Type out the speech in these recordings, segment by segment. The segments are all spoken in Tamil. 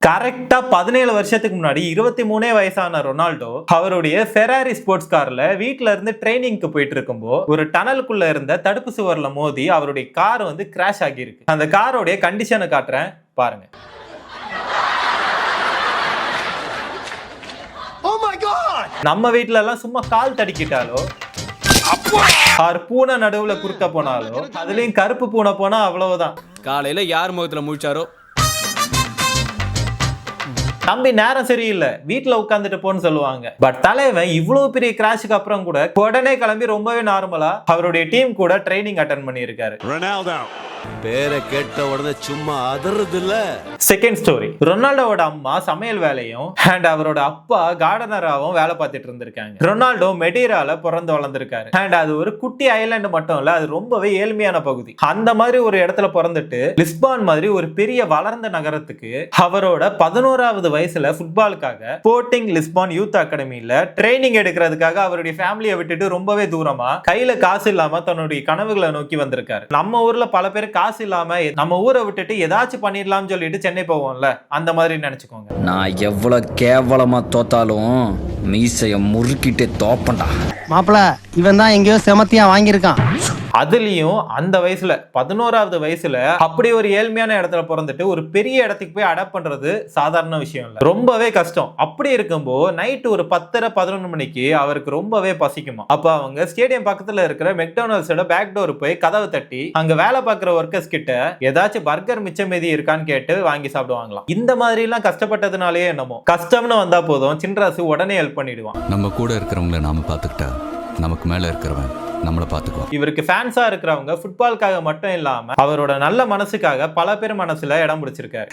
கரெக்டா 17 வருஷத்துக்கு முன்னாடி 23 வயசான ரொனால்டோ அவருடைய ஃபெராரி ஸ்போர்ட்ஸ் கார்ல வீட்ல இருந்து ட்ரைனிங்க்கு போயிட்டு இருக்கும்போது ஒரு டனலுக்குள்ள இருந்த தடுப்பு சுவர்ல மோதி அவருடைய கார் கிராஷ் ஆகியிருக்கு. அந்த காரோடைய கண்டிஷனை காட்டுறேன் பாருங்க. நம்ம வீட்ல எல்லாம் சும்மா கால் தடிக்கிட்டாலோ பூனை நடுவுல குறுக்க போனாலோ அதுலயும் கருப்பு பூனை போனா அவ்வளவுதான். காலையில யார் முகத்துல முழிச்சாரோ தம்பி நேரம் சரியில்லை வீட்டுல உட்காந்துட்டு போன்னு சொல்லுவாங்க. பட் தலைவன் இவ்வளவு பெரிய கிராஷுக்கு அப்புறம் கூட உடனே கிளம்பி ரொம்பவே நார்மலா அவருடைய டீம் கூட ட்ரைனிங் அட்டெண்ட் பண்ணியிருக்காரு. பேரை கேட்ட உடனே சும்மா அதறது இல்ல. செகண்ட் ஸ்டோரி, ரொனால்டோவோட அம்மா சமையல் வேலையும் அண்ட் அவரோட அப்பா கார்டனராவும் வேலை பார்த்துட்டு இருந்திருக்காங்க. ரொனால்டோ மெடீரால பிறந்து வளர்ந்திருக்காரு. அண்ட் அது ஒரு குட்டி ஐலாண்டு மட்டும் இல்ல, அது ரொம்பவே ஏழ்மையான பகுதி. அந்த மாதிரி ஒரு இடத்துல பிறந்துட்டு லிஸ்பான் மாதிரி ஒரு பெரிய வளர்ந்த நகரத்துக்கு அவரோட 11வது வயசுல ஃபுட்பாலுக்காக ஸ்போர்ட்டிங் லிஸ்பான் யூத் அகாடமியில ட்ரைனிங் எடுக்கிறதுக்காக அவருடைய ஃபேமிலியை விட்டுட்டு ரொம்பவே தூரமா கையில காசு இல்லாம தன்னுடைய கனவுகளை நோக்கி வந்திருக்காரு. நம்ம ஊர்ல பல பேர் காசு இல்லாம நம்ம ஊரை விட்டுட்டு ஏதாச்சும் பண்ணிடலாம்னு சொல்லிட்டு சென்னை போவோம்ல, அந்த மாதிரி நினைச்சுக்கோங்க. நான் எவ்வளவு கேவலமா தோத்தாலும் மீசைய முறுக்கிட்டே தோப்பண்டா. மாப்பிள இவன் தான் எங்கேயோ செமத்தியா வாங்கியிருக்கான். அதுலயும் அந்த வயசுல 11வது வயசுல அப்படி ஒரு ஏழ்மையான இடத்துல பிறந்துட்டு ஒரு பெரிய இடத்துக்கு போய் அடாப்ட் பண்றது சாதாரண விஷயம் இல்ல, ரொம்பவே கஷ்டம். அப்படி இருக்கும்போது நைட் ஒரு 10:30-11 மணிக்கு அவருக்கு ரொம்பவே பசிக்குமா. அப்ப அவங்க ஸ்டேடியம் பக்கத்துல இருக்கிற மெக்டானல்ட்ஸோட பேக் டோர் போய் கதவை தட்டி அங்க வேலை பார்க்குற ஒர்க்கர்ஸ் கிட்ட ஏதாச்சும் பர்கர் மிச்சம் மீதி இருக்கான்னு கேட்டு வாங்கி சாப்பிடுவாங்களாம். இந்த மாதிரி எல்லாம் கஷ்டப்பட்டதுனாலேயே என்னமோ கஷ்டம்னு வந்தா போதும் சின்ராசு உடனே ஹெல்ப் பண்ணிடுவான். நம்ம கூட இருக்கிறவங்களை நாம பாத்துக்கிட்டா நமக்கு மேல இருக்கிறவன் நம்மள பாத்துக்குவோம். இவருக்கு ஃபேன்ஸா இருக்கிறவங்க ஃபுட்பாலுக்காக மட்டும் இல்லாம அவரோட நல்ல மனசுக்காக பல பேர் மனசுல இடம் பிடிச்சிருக்காரு.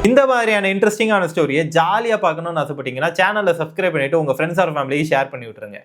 இந்த மாதிரியான இன்ட்ரெஸ்டிங்கான ஸ்டோரியை ஜாலியா பார்க்கணும்னு ஆசைப்பட்டீங்கன்னா சேனலை சப்ஸ்கிரைப் பண்ணிட்டு உங்க ஃப்ரெண்ட்ஸ் ஆர் ஃபேமிலியை ஷேர் பண்ணி விட்டுருங்க.